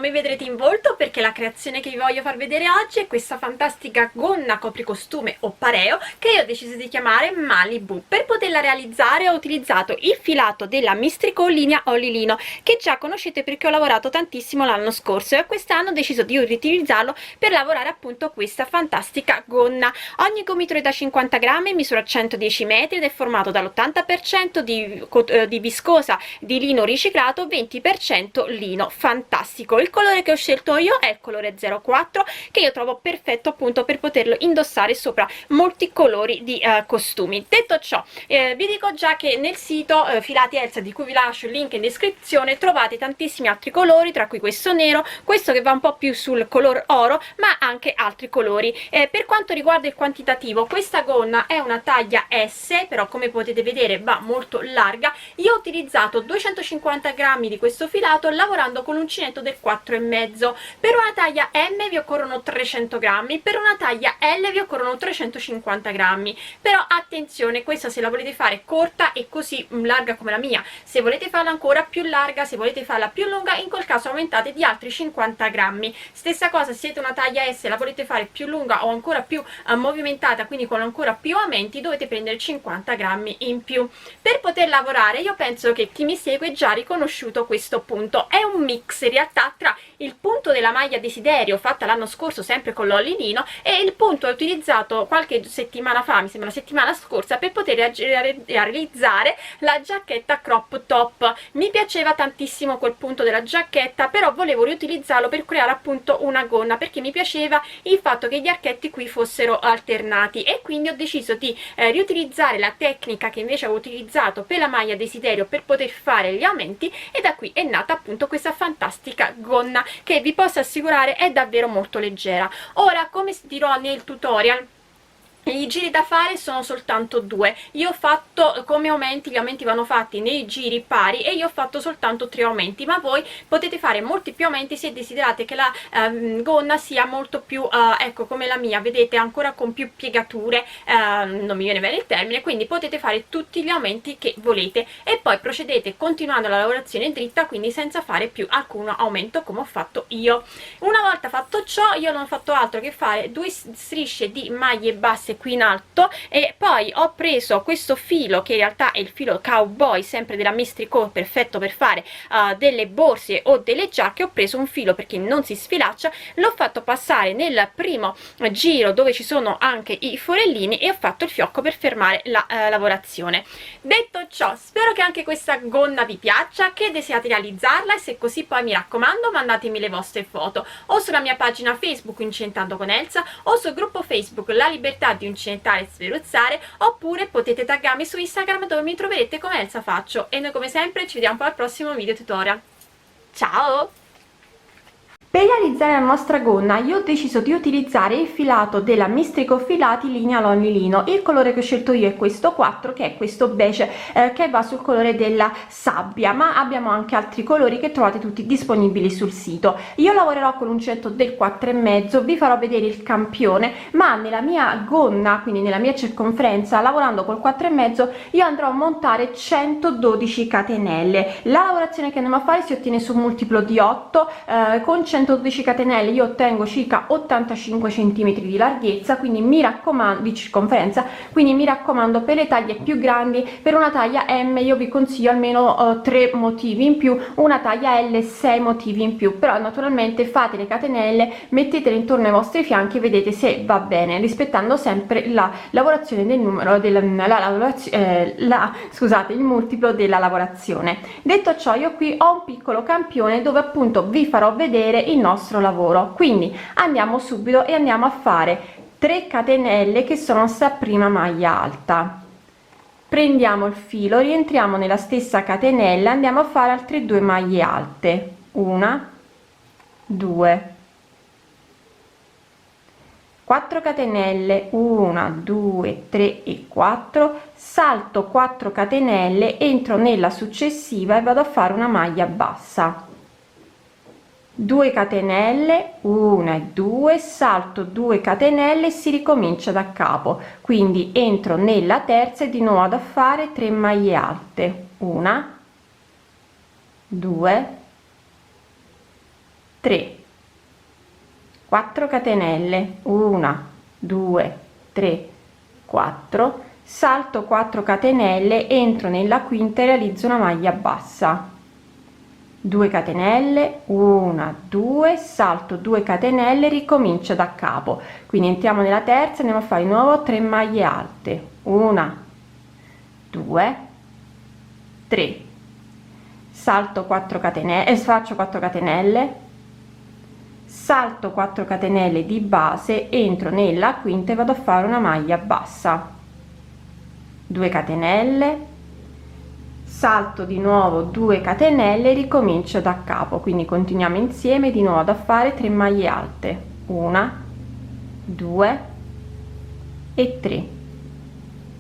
mi vedrete in volto perché la creazione che vi voglio far vedere oggi è questa fantastica gonna copricostume o pareo che io ho deciso di chiamare Malibu. Per poterla realizzare ho utilizzato il filato della Mistrico linea Olilino, che già conoscete perché ho lavorato tantissimo l'anno scorso, e quest'anno ho deciso di riutilizzarlo per lavorare appunto questa fantastica gonna. Ogni gomitolo è da 50 grammi, misura 110 metri ed è formato dall'80% di viscosa di lino riciclato, 20% lino. Fantastico. Il colore che ho scelto io è il colore 04, che io trovo perfetto appunto per poterlo indossare sopra molti colori di costumi. Detto ciò, vi dico già che nel sito Filati Elsa, di cui vi lascio il link in descrizione, trovate tantissimi altri colori, tra cui questo nero, questo che va un po' più sul color oro, ma anche altri colori. Per quanto riguarda il quantitativo, questa gonna è una taglia S, però come potete vedere va molto larga. Io ho utilizzato 250 grammi di questo filato lavorando con l'uncinetto del 4,5. Per una taglia M vi occorrono 300 grammi, per una taglia L vi occorrono 350 grammi. Però attenzione, questa se la volete fare corta e così larga come la mia, se volete farla ancora più larga, se volete farla più lunga, in quel caso aumentate di altri 50 grammi. Stessa cosa, se siete una taglia S e la volete fare più lunga o ancora più movimentata, quindi con ancora più aumenti, dovete prendere 50 grammi in più. Per poter lavorare, io penso che chi mi segue già ha riconosciuto questo punto. È un mix in realtà tra il punto della maglia desiderio fatta l'anno scorso sempre con l'olilino e il punto utilizzato qualche settimana fa, mi sembra la settimana scorsa, per poter realizzare la giacchetta crop top. Mi piaceva tantissimo quel punto della giacchetta, però volevo riutilizzarlo per creare appunto una gonna, perché mi piaceva il fatto che gli archetti qui fossero alternati, e quindi ho deciso di riutilizzare la tecnica che invece avevo utilizzato per la maglia desiderio per poter fare gli aumenti, e da qui è nata appunto questa fantastica gonna che vi posso assicurare è davvero molto leggera. Ora, come dirò nel tutorial, i giri da fare sono soltanto due. Io ho fatto come aumenti, gli aumenti vanno fatti nei giri pari e io ho fatto soltanto 3 aumenti, ma voi potete fare molti più aumenti se desiderate che la gonna sia molto più ecco, come la mia, vedete, ancora con più piegature, non mi viene bene il termine, quindi potete fare tutti gli aumenti che volete e poi procedete continuando la lavorazione dritta, quindi senza fare più alcun aumento come ho fatto io. Una volta fatto ciò, io non ho fatto altro che fare 2 strisce di maglie basse qui in alto, e poi ho preso questo filo che in realtà è il filo cowboy, sempre della Mistrico, perfetto per fare delle borse o delle giacche. Ho preso un filo perché non si sfilaccia, l'ho fatto passare nel primo giro dove ci sono anche i forellini e ho fatto il fiocco per fermare la lavorazione. Detto ciò, spero che anche questa gonna vi piaccia, che desiate realizzarla, e se così poi mi raccomando mandatemi le vostre foto o sulla mia pagina Facebook Uncinetando con Elsa o sul gruppo Facebook La Libertà di Uncinettare e Sferuzzare, oppure potete taggarmi su Instagram dove mi troverete come Elsa Faccio, e noi come sempre ci vediamo poi al prossimo video tutorial. Ciao! Per realizzare la nostra gonna io ho deciso di utilizzare il filato della Mistrico Filati linea Lonilino. Il colore che ho scelto io è questo 4, che è questo beige che va sul colore della sabbia, ma abbiamo anche altri colori che trovate tutti disponibili sul sito. Io lavorerò con l'uncinetto del 4,5, vi farò vedere il campione, ma nella mia gonna, quindi nella mia circonferenza, lavorando col 4,5, io andrò a montare 112 catenelle. La lavorazione che andiamo a fare si ottiene su un multiplo di 8 con 112 catenelle io ottengo circa 85 centimetri di larghezza, quindi mi raccomando, di circonferenza, quindi mi raccomando, per le taglie più grandi, per una taglia M io vi consiglio almeno 3 motivi in più, una taglia L 6 motivi in più, però naturalmente fate le catenelle, mettetele intorno ai vostri fianchi e vedete se va bene, rispettando sempre la lavorazione del numero scusate, il multiplo della lavorazione. Detto ciò, io qui ho un piccolo campione dove appunto vi farò vedere il nostro lavoro, quindi andiamo subito e andiamo a fare 3 catenelle che sono sta prima maglia alta, prendiamo il filo, rientriamo nella stessa catenella, andiamo a fare altre 2 maglie alte, 1 2 4 catenelle, 1 2 3 e 4, salto 4 catenelle, entro nella successiva e vado a fare una maglia bassa, 2 catenelle, 1 e 2, salto 2 catenelle e si ricomincia da capo, quindi entro nella terza e di nuovo ad a fare 3 maglie alte, 1 2 3, 4 catenelle, 1 2 3 4, salto 4 catenelle, entro nella quinta e realizzo una maglia bassa, 2 catenelle, 1 2, salto 2 catenelle, ricomincio da capo, quindi entriamo nella terza, andiamo a fare di nuovo 3 maglie alte, 1 2 3, salto 4 catenelle, faccio 4 catenelle, salto 4 catenelle di base, entro nella quinta e vado a fare una maglia bassa, 2 catenelle, salto di nuovo 2 catenelle, ricomincio da capo, quindi continuiamo insieme di nuovo a fare 3 maglie alte, 1 2 e 3,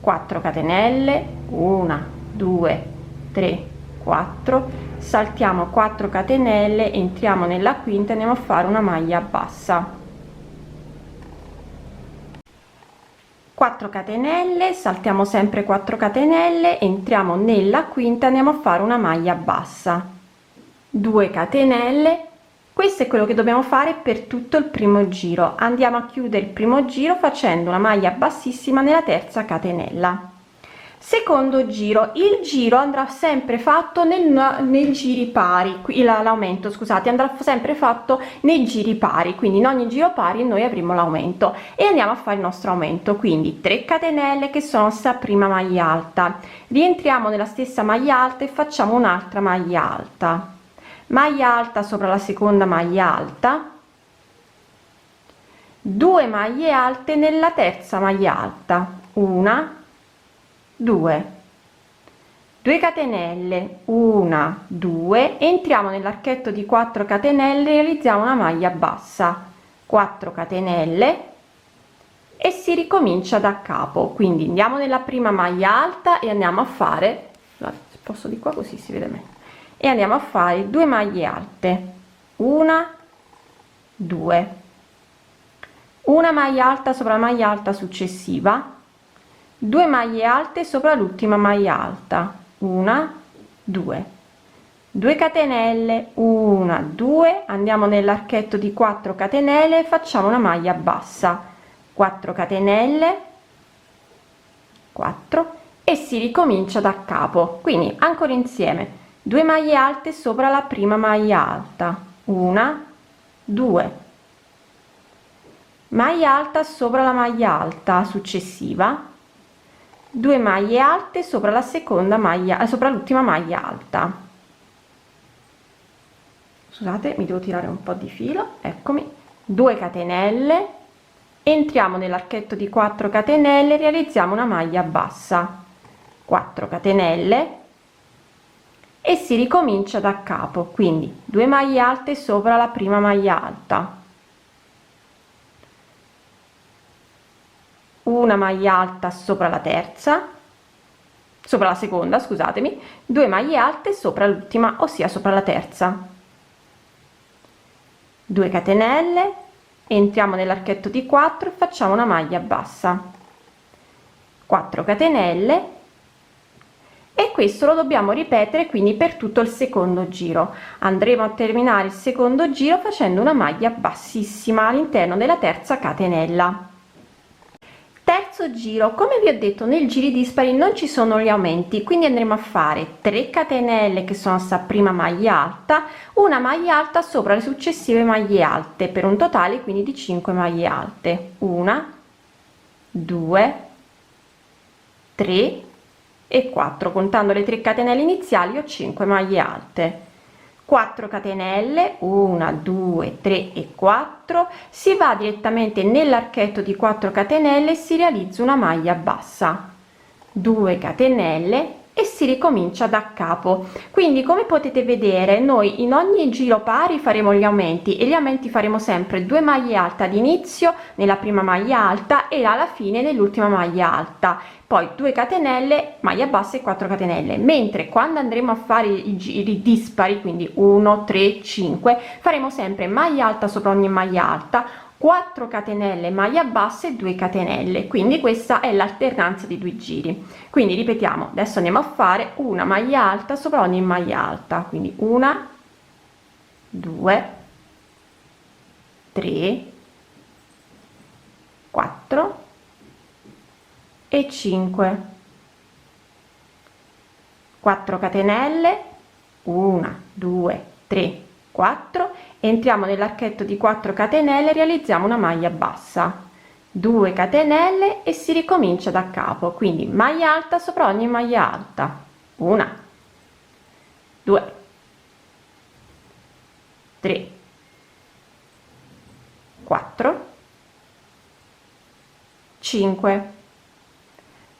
4 catenelle, 1 2 3 4, saltiamo 4 catenelle, entriamo nella quinta e andiamo a fare una maglia bassa, 4 catenelle, saltiamo sempre 4 catenelle, entriamo nella quinta, andiamo a fare una maglia bassa, 2 catenelle. Questo è quello che dobbiamo fare per tutto il primo giro. Andiamo a chiudere il primo giro facendo una maglia bassissima nella terza catenella. Secondo giro, il giro andrà sempre fatto nei giri pari, l'aumento, scusate, andrà sempre fatto nei giri pari, quindi in ogni giro pari noi avremo l'aumento e andiamo a fare il nostro aumento, quindi 3 catenelle che sono sta prima maglia alta, rientriamo nella stessa maglia alta e facciamo un'altra maglia alta sopra la seconda maglia alta, 2 maglie alte nella terza maglia alta, 1 2 catenelle, 1 2, entriamo nell'archetto di 4 catenelle, realizziamo una maglia bassa, 4 catenelle e si ricomincia da capo, quindi andiamo nella prima maglia alta e andiamo a fare, sposto di qua così si vede meglio, e andiamo a fare 2 maglie alte, 1 2, una maglia alta sopra la maglia alta successiva, 2 maglie alte sopra l'ultima maglia alta, 1 2, 2 catenelle, 1 2, andiamo nell'archetto di 4 catenelle, facciamo una maglia bassa, 4 catenelle, 4 e si ricomincia da capo, quindi ancora insieme 2 maglie alte sopra la prima maglia alta, 1 2, maglia alta sopra la maglia alta successiva, 2 maglie alte sopra la seconda maglia, sopra l'ultima maglia alta, scusate mi devo tirare un po' di filo, eccomi, 2 catenelle, entriamo nell'archetto di 4 catenelle, realizziamo una maglia bassa, 4 catenelle e si ricomincia da capo, quindi 2 maglie alte sopra la prima maglia alta, una maglia alta sopra la terza, sopra la seconda, scusatemi, 2 maglie alte sopra l'ultima, ossia sopra la terza, 2 catenelle, entriamo nell'archetto di 4 e facciamo una maglia bassa, 4 catenelle e questo lo dobbiamo ripetere quindi per tutto il secondo giro. Andremo a terminare il secondo giro facendo una maglia bassissima all'interno della terza catenella. Terzo giro, come vi ho detto, nei giri dispari non ci sono gli aumenti, quindi andremo a fare 3 catenelle che sono sta prima maglia alta, una maglia alta sopra le successive maglie alte per un totale quindi di 5 maglie alte, 1 2 3 e 4, contando le 3 catenelle iniziali ho 5 maglie alte, 4 catenelle, 1 2 3 e 4, si va direttamente nell'archetto di 4 catenelle e si realizza una maglia bassa, 2 catenelle e si ricomincia da capo. Quindi come potete vedere noi in ogni giro pari faremo gli aumenti e gli aumenti faremo sempre 2 maglie alte ad inizio nella prima maglia alta e alla fine nell'ultima maglia alta, poi 2 catenelle, maglia bassa e 4 catenelle, mentre quando andremo a fare i giri dispari, quindi 1 3 5, faremo sempre maglia alta sopra ogni maglia alta, 4 catenelle, maglia bassa e 2 catenelle, quindi questa è l'alternanza di 2 giri. Quindi ripetiamo, adesso andiamo a fare una maglia alta sopra ogni maglia alta, quindi 1 2 3, 4 e 5. 4 catenelle, 1 2 3 4, entriamo nell'archetto di 4 catenelle, realizziamo una maglia bassa, 2 catenelle e si ricomincia da capo, quindi maglia alta sopra ogni maglia alta, 1 2 3 4 5.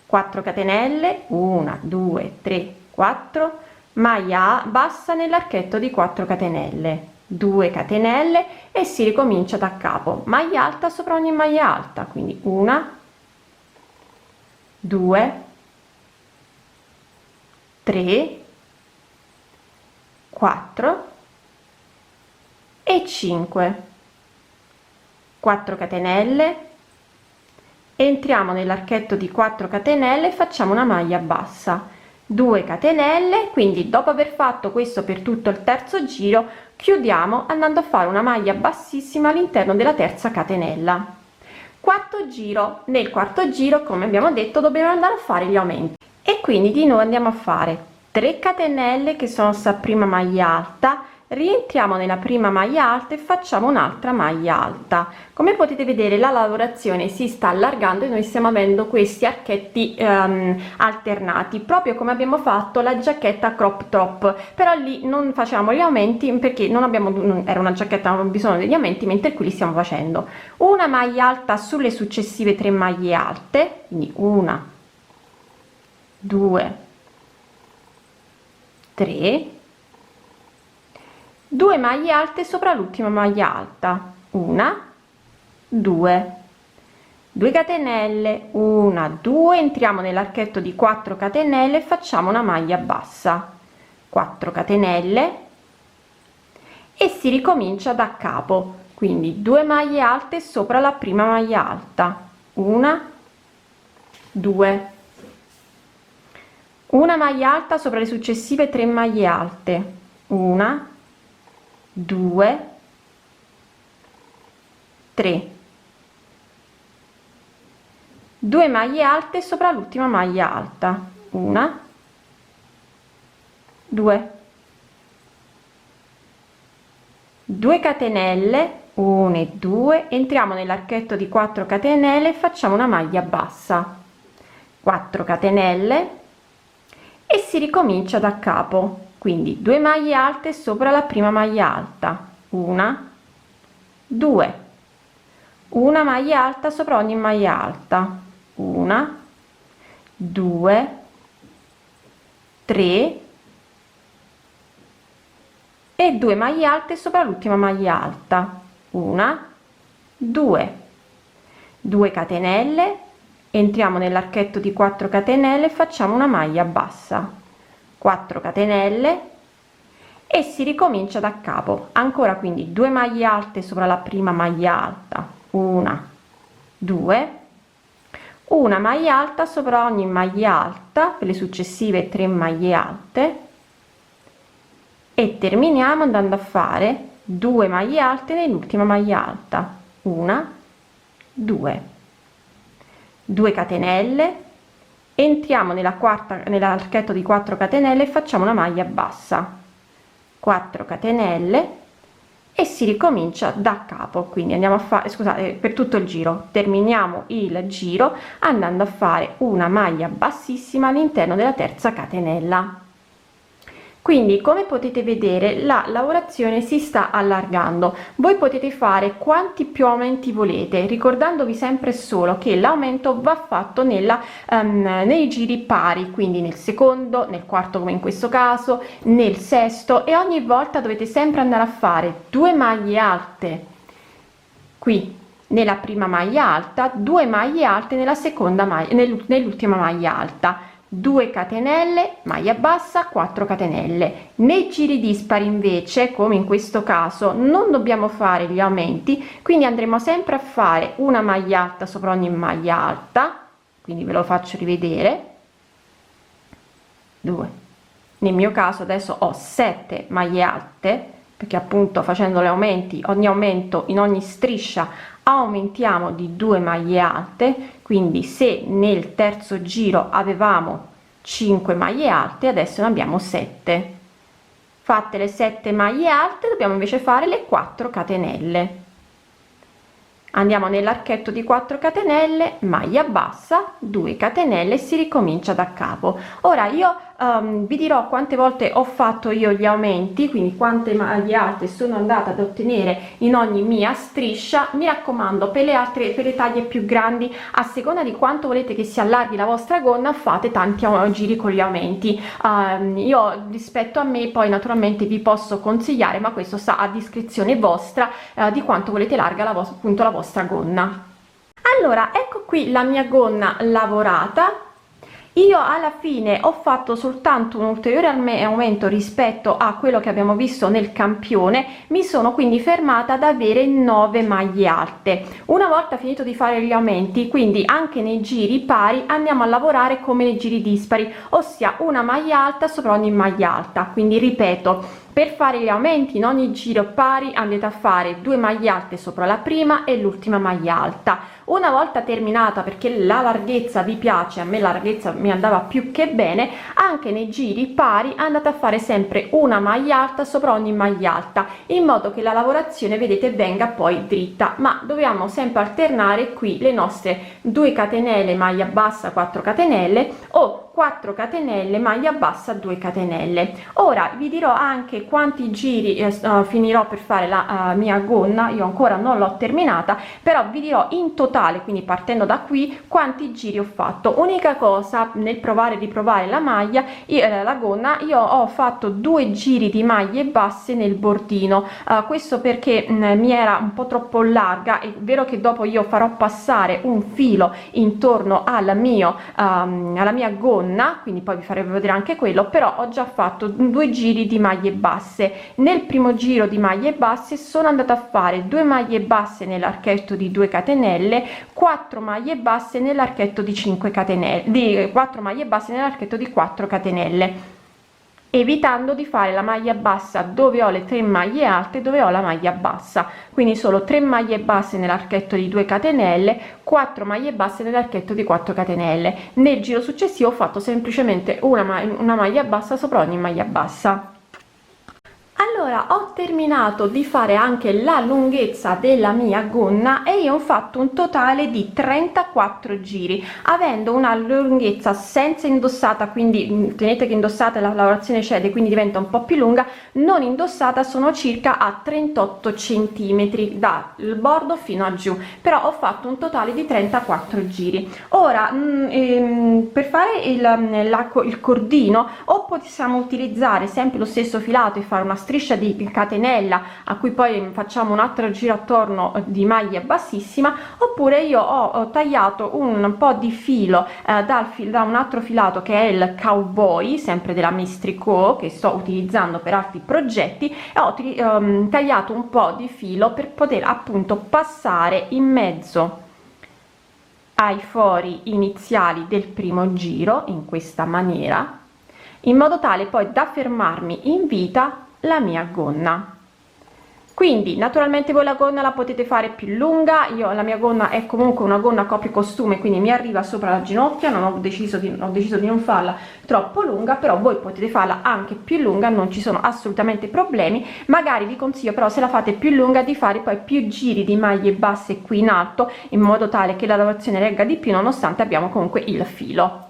4 catenelle, 1 2 3 4, maglia bassa nell'archetto di 4 catenelle, 2 catenelle e si ricomincia da capo, maglia alta sopra ogni maglia alta, quindi 1 2 3 4 e 5. 4 catenelle, entriamo nell'archetto di 4 catenelle e facciamo una maglia bassa, 2 catenelle, quindi dopo aver fatto questo per tutto il terzo giro chiudiamo andando a fare una maglia bassissima all'interno della terza catenella. Quarto giro, nel quarto giro come abbiamo detto dobbiamo andare a fare gli aumenti e quindi di nuovo andiamo a fare 3 catenelle che sono sta prima maglia alta, rientriamo nella prima maglia alta e facciamo un'altra maglia alta. Come potete vedere la lavorazione si sta allargando e noi stiamo avendo questi archetti alternati, proprio come abbiamo fatto la giacchetta crop top, però lì non facciamo gli aumenti perché non abbiamo, era una giacchetta, non abbiamo bisogno degli aumenti, mentre qui li stiamo facendo. Una maglia alta sulle successive 3 maglie alte, quindi 1 2 3, 2 maglie alte sopra l'ultima maglia alta, 1 2 2 catenelle, 1 2, entriamo nell'archetto di 4 catenelle e facciamo una maglia bassa, 4 catenelle e si ricomincia da capo, quindi 2 maglie alte sopra la prima maglia alta, 1 2, una maglia alta sopra le successive 3 maglie alte, 1 2 3, 2 maglie alte sopra l'ultima maglia alta, 1 2, 2 catenelle, 1 e 2, entriamo nell'archetto di 4 catenelle e facciamo una maglia bassa, 4 catenelle e si ricomincia da capo, quindi 2 maglie alte sopra la prima maglia alta, 1 2, una maglia alta sopra ogni maglia alta, 1 2 3 e 2 maglie alte sopra l'ultima maglia alta, 1 2, 2 catenelle, entriamo nell'archetto di 4 catenelle e facciamo una maglia bassa, 4 catenelle e si ricomincia da capo, ancora, quindi 2 maglie alte sopra la prima maglia alta, 1 2, una maglia alta sopra ogni maglia alta per le successive 3 maglie alte e terminiamo andando a fare 2 maglie alte nell'ultima maglia alta, 1 2, 2 catenelle, entriamo nell'archetto di 4 catenelle e facciamo una maglia bassa, 4 catenelle e si ricomincia da capo, quindi andiamo a fare, scusate, per tutto il giro terminiamo il giro andando a fare una maglia bassissima all'interno della terza catenella. Quindi come potete vedere la lavorazione si sta allargando, voi potete fare quanti più aumenti volete, ricordandovi sempre solo che l'aumento va fatto nei giri pari, quindi nel secondo, nel quarto come in questo caso, nel sesto, e ogni volta dovete sempre andare a fare 2 maglie alte qui nella prima maglia alta, 2 maglie alte nella seconda maglia, nell'ultima maglia alta, 2 catenelle, maglia bassa, 4 catenelle. Nei giri dispari invece, come in questo caso, non dobbiamo fare gli aumenti, quindi andremo sempre a fare una maglia alta sopra ogni maglia alta, quindi ve lo faccio rivedere, 2, nel mio caso adesso ho 7 maglie alte, perché appunto facendo gli aumenti, ogni aumento in ogni striscia aumentiamo di 2 maglie alte, quindi se nel terzo giro avevamo 5 maglie alte, adesso ne abbiamo 7. Fatte le 7 maglie alte dobbiamo invece fare le 4 catenelle. Andiamo nell'archetto di 4 catenelle, maglia bassa, 2 catenelle e si ricomincia da capo. Ora io vi dirò quante volte ho fatto io gli aumenti, quindi quante maglie alte sono andata ad ottenere in ogni mia striscia. Mi raccomando, per le taglie più grandi, a seconda di quanto volete che si allarghi la vostra gonna, fate tanti giri con gli aumenti. Io rispetto a me poi naturalmente vi posso consigliare, ma questo sta a discrezione vostra, di quanto volete larga appunto la vostra gonna. Allora, ecco qui la mia gonna lavorata. Io alla fine ho fatto soltanto un ulteriore aumento rispetto a quello che abbiamo visto nel campione. Mi sono quindi fermata ad avere 9 maglie alte. Una volta finito di fare gli aumenti, quindi anche nei giri pari, andiamo a lavorare come nei giri dispari, ossia una maglia alta sopra ogni maglia alta. Quindi ripeto, per fare gli aumenti in ogni giro pari andate a fare 2 maglie alte sopra la prima e l'ultima maglia alta. Una volta terminata, perché la larghezza vi piace, a me la larghezza mi andava più che bene, anche nei giri pari andate a fare sempre una maglia alta sopra ogni maglia alta, in modo che la lavorazione, vedete, venga poi dritta. Ma dobbiamo sempre alternare qui le nostre 2 catenelle maglia bassa 4 catenelle o 4 catenelle maglia bassa 2 catenelle. Ora vi dirò anche quanti giri finirò per fare la mia gonna. Io ancora non l'ho terminata, però vi dirò in totale, quindi partendo da qui, quanti giri ho fatto. Unica cosa, nel provare e riprovare la maglia, la gonna, io ho fatto 2 giri di maglie basse nel bordino, questo perché mi era un po' troppo larga. È vero che dopo io farò passare un filo intorno alla mia gonna, quindi poi vi farò vedere anche quello, però ho già fatto 2 giri di maglie basse. Nel primo giro di maglie basse sono andata a fare 2 maglie basse nell'archetto di 2 catenelle, 4 maglie basse nell'archetto di 5 catenelle, 4 maglie basse nell'archetto di 4 catenelle, evitando di fare la maglia bassa dove ho le 3 maglie alte, dove ho la maglia bassa. Quindi solo 3 maglie basse nell'archetto di 2 catenelle, 4 maglie basse nell'archetto di 4 catenelle. Nel giro successivo ho fatto semplicemente una maglia bassa sopra ogni maglia bassa. Allora, ho terminato di fare anche la lunghezza della mia gonna e io ho fatto un totale di 34 giri, avendo una lunghezza senza indossata, quindi tenete che indossata la lavorazione cede, quindi diventa un po' più lunga. Non indossata sono circa a 38 centimetri dal bordo fino a giù, però ho fatto un totale di 34 giri. Ora per fare il cordino, o possiamo utilizzare sempre lo stesso filato e fare una striscia di catenella a cui poi facciamo un altro giro attorno di maglia bassissima, oppure io ho tagliato un po' di filo da un altro filato che è il cowboy, sempre della Mistrico, che sto utilizzando per altri progetti, e ho tagliato un po' di filo per poter appunto passare in mezzo ai fori iniziali del primo giro in questa maniera, in modo tale poi da fermarmi in vita la mia gonna. Quindi naturalmente voi la gonna la potete fare più lunga. La mia gonna è comunque una gonna copricostume, quindi mi arriva sopra la ginocchia. Non ho deciso di non farla troppo lunga, però voi potete farla anche più lunga, non ci sono assolutamente problemi. Magari vi consiglio però, se la fate più lunga, di fare poi più giri di maglie basse qui in alto, in modo tale che la lavorazione regga di più, nonostante abbiamo comunque il filo.